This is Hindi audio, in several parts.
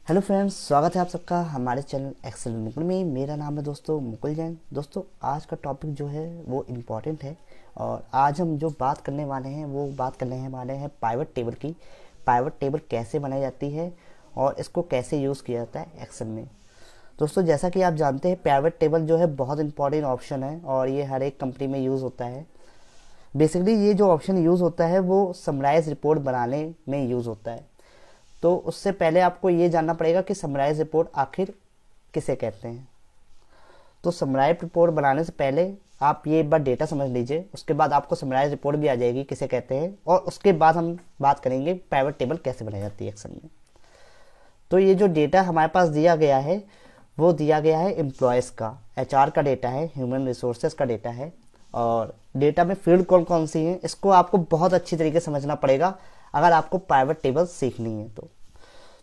हेलो फ्रेंड्स, स्वागत है आप सबका हमारे चैनल एक्सेल मुकुल में। मेरा नाम है दोस्तों मुकुल जैन। दोस्तों आज का टॉपिक जो है वो इम्पॉर्टेंट है और आज हम जो बात करने वाले हैं वो बात करने वाले हैं पाइवट टेबल की। पाइवट टेबल कैसे बनाई जाती है और इसको कैसे यूज़ किया जाता है एक्सेल में। दोस्तों जैसा कि आप जानते हैं पाइवट टेबल जो है बहुत इंपॉर्टेंट ऑप्शन है और ये हर एक कंपनी में यूज़ होता है। बेसिकली ये जो ऑप्शन यूज़ होता है वो समराइज रिपोर्ट बनाने में यूज़ होता है। तो उससे पहले आपको ये जानना पड़ेगा कि समराइज रिपोर्ट आखिर किसे कहते हैं। तो समराइज रिपोर्ट बनाने से पहले आप ये एक बार डेटा समझ लीजिए, उसके बाद आपको समराइज रिपोर्ट भी आ जाएगी किसे कहते हैं, और उसके बाद हम बात करेंगे पाइवट टेबल कैसे बनाई जाती है एक्सेल में। तो ये जो डेटा हमारे पास दिया गया है वो दिया गया है एम्प्लॉयज़ का, एचआर का डेटा है, ह्यूमन रिसोर्सेज का डेटा है। और डेटा में फील्ड कौन कौन सी हैं इसको आपको बहुत अच्छी तरीके से समझना पड़ेगा अगर आपको पाइवट टेबल सीखनी है।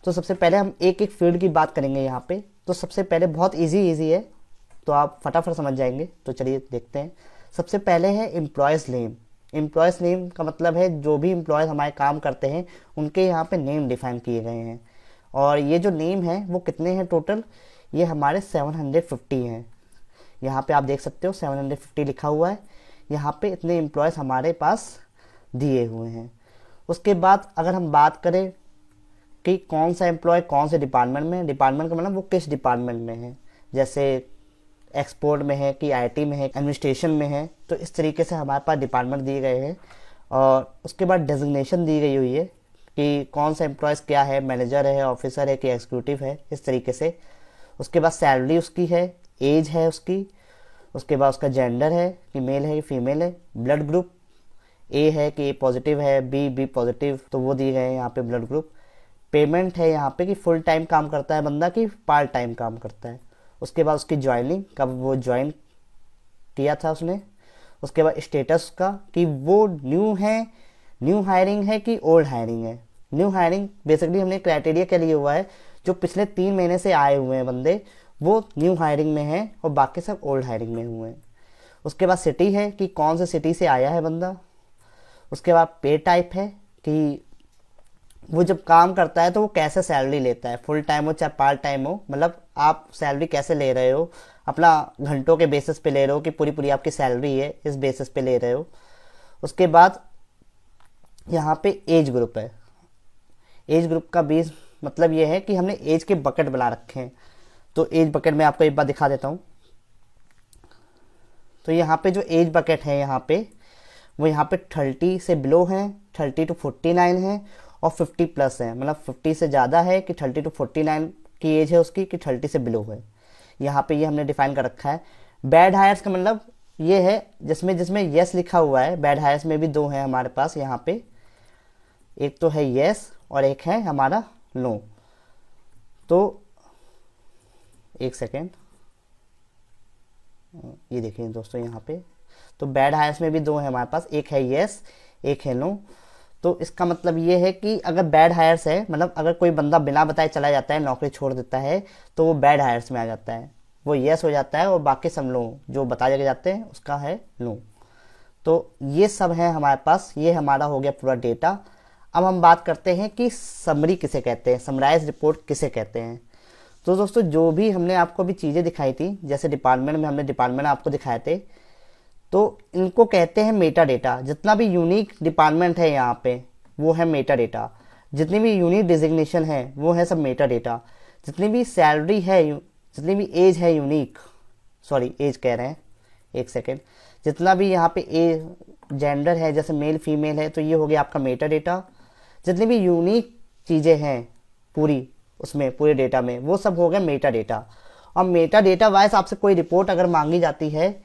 तो सबसे पहले हम एक एक फील्ड की बात करेंगे यहाँ पे। तो सबसे पहले बहुत इजी है, तो आप फटाफट समझ जाएंगे। तो चलिए देखते हैं। सबसे पहले है एम्प्लॉयज़ नेम। एम्प्लॉयज़ नेम का मतलब है जो भी एम्प्लॉयज़ हमारे काम करते हैं उनके यहाँ पे नेम डिफाइन किए गए हैं। और ये जो नेम है वो कितने हैं टोटल, ये हमारे 750 हैं। यहाँ पे आप देख सकते हो 750 लिखा हुआ है। यहाँ पे इतने एम्प्लॉयज़ हमारे पास दिए हुए हैं। उसके बाद अगर हम बात करें कि कौन सा एम्प्लॉय कौन से डिपार्टमेंट में, डिपार्टमेंट का मतलब वो किस डिपार्टमेंट में है, जैसे एक्सपोर्ट में है कि आईटी में है, एडमिनिस्ट्रेशन में है, तो इस तरीके से हमारे पास डिपार्टमेंट दिए गए हैं। और उसके बाद डेजिग्नेशन दी गई हुई है कि कौन सा एम्प्लॉयज़ क्या है, मैनेजर है, ऑफिसर है कि एग्जीक्यूटिव है, इस तरीके से। उसके बाद सैलरी उसकी है, एज है उसकी। उसके बाद उसका जेंडर है कि मेल है कि फीमेल है, ब्लड ग्रुप ए है कि ए पॉजिटिव है, बी पॉजिटिव, तो वो दिए गए हैं यहाँ पे ब्लड ग्रुप। पेमेंट है यहाँ पे कि फुल टाइम काम करता है बंदा कि पार्ट टाइम काम करता है। उसके बाद उसकी ज्वाइनिंग, कब वो ज्वाइन किया था उसने। उसके बाद स्टेटस का कि वो न्यू है, न्यू हायरिंग है कि ओल्ड हायरिंग है। न्यू हायरिंग बेसिकली हमने क्राइटेरिया के लिए हुआ है, जो पिछले 3 महीने से आए हुए हैं बंदे वो न्यू हायरिंग में हैं और बाकी सब ओल्ड हायरिंग में हुए हैं। उसके बाद सिटी है कि कौन से सिटी से आया है बंदा। उसके बाद पे टाइप है कि वो जब काम करता है तो वो कैसे सैलरी लेता है, फुल टाइम हो चाहे पार्ट टाइम हो, मतलब आप सैलरी कैसे ले रहे हो, अपना घंटों के बेसिस पे ले रहे हो कि पूरी पूरी आपकी सैलरी है इस बेसिस पे ले रहे हो। उसके बाद यहाँ पे एज ग्रुप है। एज ग्रुप का बेस मतलब ये है कि हमने एज के बकेट बना रखे हैं। तो एज बकेट में आपको एक बार दिखा देता हूँ। तो यहाँ पे जो एज बकेट है यहाँ पे वो यहाँ पे 30 से बिलो है, 30 to 49 है और 50 प्लस है, मतलब 50 से ज़्यादा है कि 30 to 49 की एज है उसकी कि 30 से बिलो है। यहाँ पे ये हमने डिफाइन कर रखा है। बैड हायर्स का मतलब ये है जिसमें जिसमें यस लिखा हुआ है। बैड हायर्स में भी 2 हैं हमारे पास यहाँ पे, एक तो है यस और एक है हमारा नो। तो एक सेकेंड, ये देखिए दोस्तों यहाँ पे तो बैड हायर्स में भी 2 है हमारे पास, एक है यस एक है नो। तो इसका मतलब ये है कि अगर बैड हायर्स है, मतलब अगर कोई बंदा बिना बताए चला जाता है, नौकरी छोड़ देता है, तो वो बैड हायर्स में आ जाता है, वो यस हो जाता है और बाकी सब लो जो बताए जाते हैं उसका है नो। तो ये सब है हमारे पास, ये हमारा हो गया पूरा डेटा। अब हम बात करते हैं कि समरी किसे कहते हैं, समराइज रिपोर्ट किसे कहते हैं। तो दोस्तों जो भी हमने आपको अभी चीज़ें दिखाई थी, जैसे डिपार्टमेंट में हमने डिपार्टमेंट आपको दिखाए थे, तो इनको कहते हैं मेटा डेटा। जितना भी यूनिक डिपार्टमेंट है यहाँ पे वो है मेटा डेटा। जितनी भी यूनिक डिजिग्नेशन है वो है सब मेटा डेटा। जितनी भी सैलरी है, जितनी भी एज है यूनिक, सॉरी एज कह रहे हैं, एक सेकेंड, जितना भी यहाँ पे एज जेंडर है जैसे मेल फीमेल है, तो ये हो गया आपका मेटा डेटा। जितनी भी यूनिक चीज़ें हैं पूरी उसमें पूरे डेटा में वो सब हो गया मेटा डेटा। और मेटा डेटा वाइज आपसे कोई रिपोर्ट अगर मांगी जाती है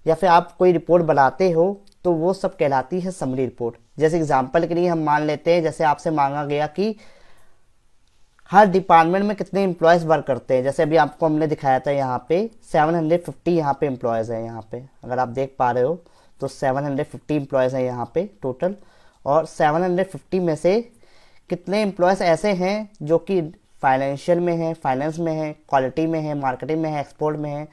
या फिर आप कोई रिपोर्ट बनाते हो तो वो सब कहलाती है समरी रिपोर्ट। जैसे एग्जांपल के लिए हम मान लेते हैं, जैसे आपसे मांगा गया कि हर डिपार्टमेंट में कितने एम्प्लॉयज़ वर्क करते हैं। जैसे अभी आपको हमने दिखाया था यहाँ पे 750 यहाँ पे एम्प्लॉयज़ हैं। यहाँ पे अगर आप देख पा रहे हो तो 750 एम्प्लॉयज़ हैं यहाँ पे टोटल। और 750 में से कितने एम्प्लॉयज़ ऐसे हैं जो कि फाइनेंशियल में है, फाइनेंस में है, क्वालिटी में है, मार्केटिंग में है, एक्सपोर्ट में है।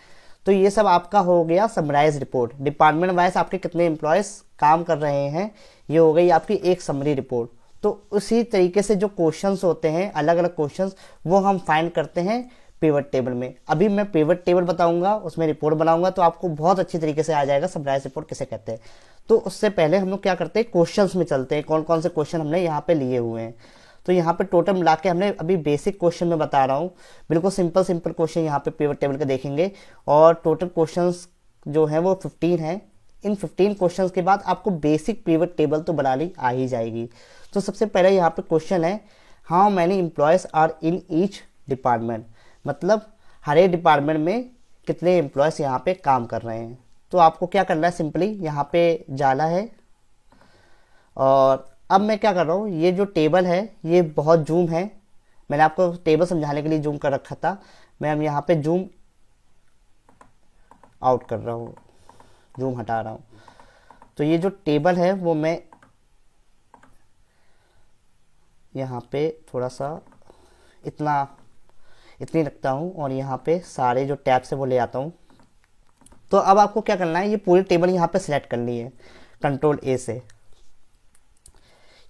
तो ये सब आपका हो गया समराइज रिपोर्ट। डिपार्टमेंट वाइज आपके कितने एम्प्लॉयज़ काम कर रहे हैं, ये हो गई आपकी एक समरी रिपोर्ट। तो उसी तरीके से जो क्वेश्चंस होते हैं, अलग अलग क्वेश्चंस, वो हम फाइंड करते हैं पिवट टेबल में। अभी मैं पिवट टेबल बताऊंगा, उसमें रिपोर्ट बनाऊंगा, तो आपको बहुत अच्छी तरीके से आ जाएगा समराइज रिपोर्ट किसे कहते हैं। तो उससे पहले हम लोग क्या करते हैं, क्वेश्चंस में चलते हैं, कौन कौन से क्वेश्चन हमने यहाँ पे लिए हुए हैं। तो यहाँ पे टोटल मिला के हमने अभी बेसिक क्वेश्चन में बता रहा हूँ, बिल्कुल सिंपल सिंपल क्वेश्चन यहाँ पे पिवट टेबल के देखेंगे। और टोटल क्वेश्चंस जो है वो 15 है। इन 15 क्वेश्चंस के बाद आपको बेसिक पिवट टेबल तो बनानी आ ही जाएगी। तो सबसे पहले यहाँ पे क्वेश्चन है, how many employees are in each department, मतलब हर एक डिपार्टमेंट में कितने एम्प्लॉयज यहाँ पे काम कर रहे हैं। तो आपको क्या करना है, सिंपली यहाँ पे जाना है। और अब मैं क्या कर रहा हूँ, ये जो टेबल है ये बहुत जूम है, मैंने आपको टेबल समझाने के लिए जूम कर रखा था, मैं अब यहाँ पे जूम आउट कर रहा हूँ, जूम हटा रहा हूँ। तो ये जो टेबल है वो मैं यहाँ पे थोड़ा सा इतनी रखता हूँ और यहाँ पे सारे जो टैब से वो ले आता हूँ। तो अब आपको क्या करना है, ये पूरी टेबल यहाँ पे सिलेक्ट करनी है कंट्रोल ए से,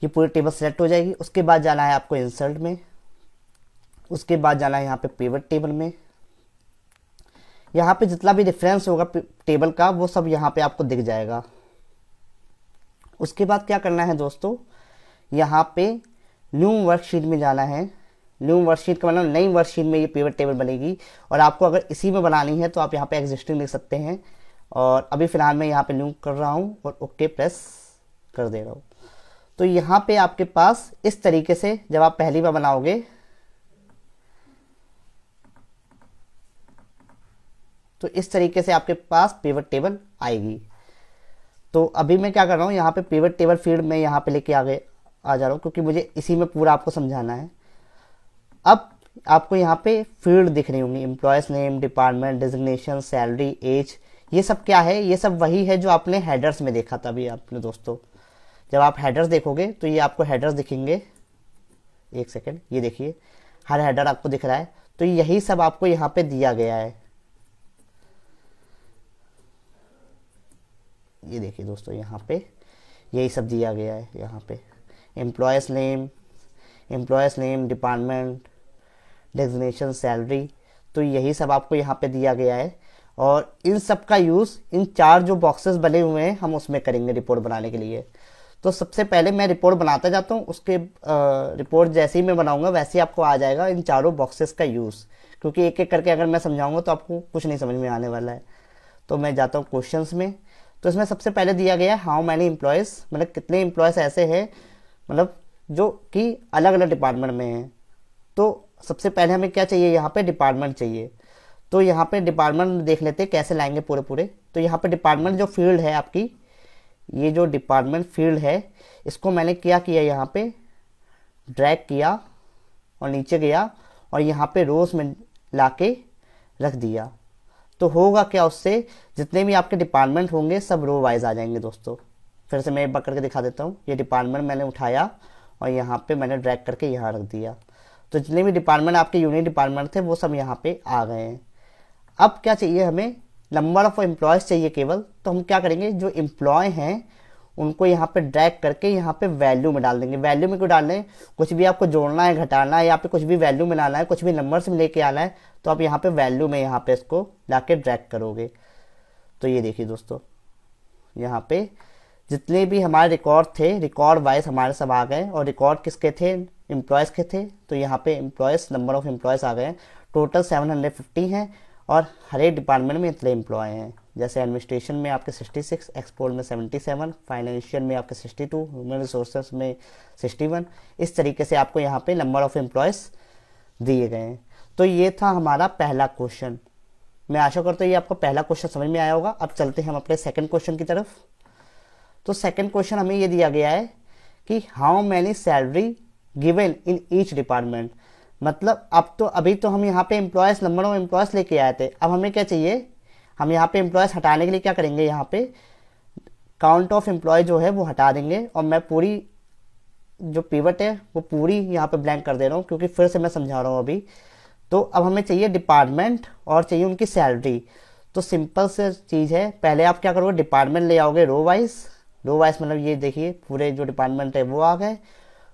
ये पूरी टेबल सिलेक्ट हो जाएगी। उसके बाद जाना है आपको इंसर्ट में, उसके बाद जाना है यहाँ पे पिवट टेबल में। यहाँ पे जितना भी डिफरेंस होगा टेबल का वो सब यहाँ पे आपको दिख जाएगा। उसके बाद क्या करना है दोस्तों, यहाँ पे न्यू वर्कशीट में जाना है। न्यू वर्कशीट का मतलब नई वर्कशीट में ये पिवट टेबल बनेगी। और आपको अगर इसी में बनानी है तो आप यहाँ पे एग्जिस्टिंग लिख सकते हैं। और अभी फिलहाल मैं यहाँ पे न्यू कर रहा हूँ और ओके प्रेस कर दे रहा हूँ। तो यहाँ पे आपके पास इस तरीके से जब आप पहली बार बनाओगे तो इस तरीके से आपके पास पिवट टेबल आएगी। तो अभी मैं क्या कर रहा हूँ, यहाँ पे पिवट टेबल फील्ड में यहाँ पे लेके आ जा रहा हूँ, क्योंकि मुझे इसी में पूरा आपको समझाना है। अब आपको यहाँ पे फील्ड दिख रही होंगी, employees name, department, designation, salary, age, ये सब क्या है, ये सब वही है जो आपने हेडर्स में देखा था अभी आपने दोस्तों। जब आप हेडर्स देखोगे तो ये आपको हेडर्स दिखेंगे, एक सेकेंड, ये देखिए हर हेडर आपको दिख रहा है। तो यही सब आपको यहाँ पे दिया गया है, ये देखिए दोस्तों, यहाँ पे यही सब दिया गया है। यहाँ पे employees name, department, designation, salary, तो यही सब आपको यहाँ पे दिया गया है। और इन सब का यूज़ इन 4 जो बॉक्सेस बने हुए हैं हम उसमें करेंगे रिपोर्ट बनाने के लिए। तो सबसे पहले मैं रिपोर्ट बनाता जाता हूँ, उसके रिपोर्ट जैसे ही मैं बनाऊंगा वैसे ही आपको आ जाएगा इन चारों बॉक्सेस का यूज़, क्योंकि एक एक करके अगर मैं समझाऊंगा तो आपको कुछ नहीं समझ में आने वाला है। तो मैं जाता हूँ क्वेश्चंस में। तो इसमें सबसे पहले दिया गया है हाउ मैनी एम्प्लॉयज़, मतलब कितने एम्प्लॉयज़ ऐसे हैं मतलब जो कि अलग अलग डिपार्टमेंट में हैं। तो सबसे पहले हमें क्या चाहिए, यहाँ पे डिपार्टमेंट चाहिए। तो यहाँ पे डिपार्टमेंट देख लेते हैं कैसे लाएंगे पूरे। तो यहाँ पे डिपार्टमेंट जो फील्ड है आपकी, ये जो डिपार्टमेंट फील्ड है इसको मैंने क्या किया, यहाँ पे ड्रैग किया और नीचे गया और यहाँ पे रोज में लाके रख दिया। तो होगा क्या, उससे जितने भी आपके डिपार्टमेंट होंगे सब रो वाइज आ जाएंगे दोस्तों। फिर से मैं एक बार करके दिखा देता हूँ। ये डिपार्टमेंट मैंने उठाया और यहाँ पे मैंने ड्रैग करके यहाँ रख दिया। तो जितने भी डिपार्टमेंट आपके यूनिट डिपार्टमेंट थे वो सब यहाँ पे आ गए हैं। अब क्या चाहिए, हमें नंबर ऑफ एम्प्लॉयज़ चाहिए केवल। तो हम क्या करेंगे, जो एम्प्लॉय हैं उनको यहाँ पे ड्रैग करके यहाँ पे वैल्यू में डाल देंगे। वैल्यू में क्यों डाल रहे हैं, कुछ भी आपको जोड़ना है, घटाना है, यहाँ पे कुछ भी वैल्यू में लाना है, कुछ भी नंबर्स में लेके आना है, तो आप यहाँ पे वैल्यू में यहाँ पे इसको लाके ड्रैग करोगे। तो ये देखिए दोस्तों, यहाँ पे जितने भी हमारे रिकॉर्ड थे रिकॉर्ड वाइज हमारे सब आ गए। और रिकॉर्ड किसके थे, एम्प्लॉयज़ के थे। तो यहाँ पे एम्प्लॉयज़, नंबर ऑफ एम्प्लॉयज़ आ गए। टोटल 750 हैं और हर एक डिपार्टमेंट में इतने एम्प्लॉय हैं। जैसे एडमिनिस्ट्रेशन में आपके 66, एक्सपोर्ट में 77, फाइनेंशियल में आपके 62, ह्यूमन रिसोर्सेज में 61। इस तरीके से आपको यहाँ पे नंबर ऑफ एम्प्लॉयज़ दिए गए हैं। तो ये था हमारा पहला क्वेश्चन। मैं आशा करता हूँ ये आपको पहला क्वेश्चन समझ में आया होगा। अब चलते हैं हम अपने सेकंड क्वेश्चन की तरफ। तो सेकंड क्वेश्चन हमें ये दिया गया है कि how many salary given in each department, मतलब अब तो अभी तो हम यहाँ पे एम्प्लॉयज़, नंबर ऑफ एम्प्लॉयज़ लेके आए थे। अब हमें क्या चाहिए, हम यहाँ पे एम्प्लॉयज़ हटाने के लिए क्या करेंगे, यहाँ पे काउंट ऑफ एम्प्लॉय जो है वो हटा देंगे। और मैं पूरी जो पिवट है वो पूरी यहाँ पे ब्लैंक कर दे रहा हूँ, क्योंकि फिर से मैं समझा रहा हूँ अभी। तो अब हमें चाहिए डिपार्टमेंट और चाहिए उनकी सैलरी। तो सिंपल से चीज़ है, पहले आप क्या करोगे, डिपार्टमेंट ले आओगे रो वाइज मतलब ये देखिए पूरे जो डिपार्टमेंट है वो आ गए।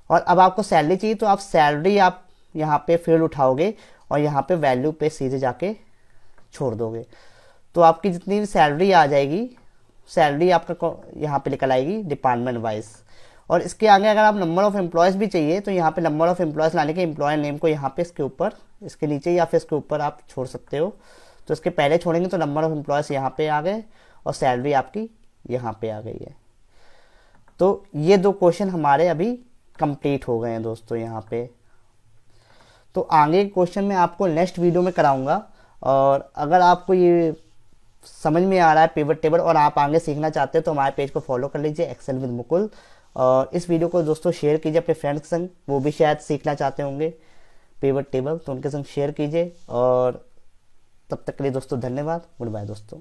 और अब आपको सैलरी चाहिए तो आप सैलरी आप यहाँ पे फील्ड उठाओगे और यहाँ पे वैल्यू पे सीधे जाके छोड़ दोगे, तो आपकी जितनी भी सैलरी आ जाएगी, सैलरी आपका यहाँ पे निकल आएगी डिपार्टमेंट वाइज। और इसके आगे अगर आप नंबर ऑफ एम्प्लॉयज़ भी चाहिए तो यहाँ पे नंबर ऑफ एम्प्लॉयज़ लाने के एम्प्लॉय नेम को यहाँ पे इसके ऊपर, इसके नीचे या फिर इसके ऊपर आप छोड़ सकते हो। तो इसके पहले छोड़ेंगे तो नंबर ऑफ एम्प्लॉयज़ यहाँ पे आ गए और सैलरी आपकी यहाँ पे आ गई है। तो ये 2 क्वेश्चन हमारे अभी कंप्लीट हो गए हैं दोस्तों यहाँ पे। तो आगे क्वेश्चन मैं आपको नेक्स्ट वीडियो में कराऊंगा। और अगर आपको ये समझ में आ रहा है पिवट टेबल और आप आगे सीखना चाहते हैं तो हमारे पेज को फॉलो कर लीजिए, एक्सेल विद मुकुल। और इस वीडियो को दोस्तों शेयर कीजिए अपने फ्रेंड्स के संग, वो भी शायद सीखना चाहते होंगे पिवट टेबल, तो उनके संग शेयर कीजिए। और तब तक के लिए दोस्तों धन्यवाद, गुड बाय दोस्तों।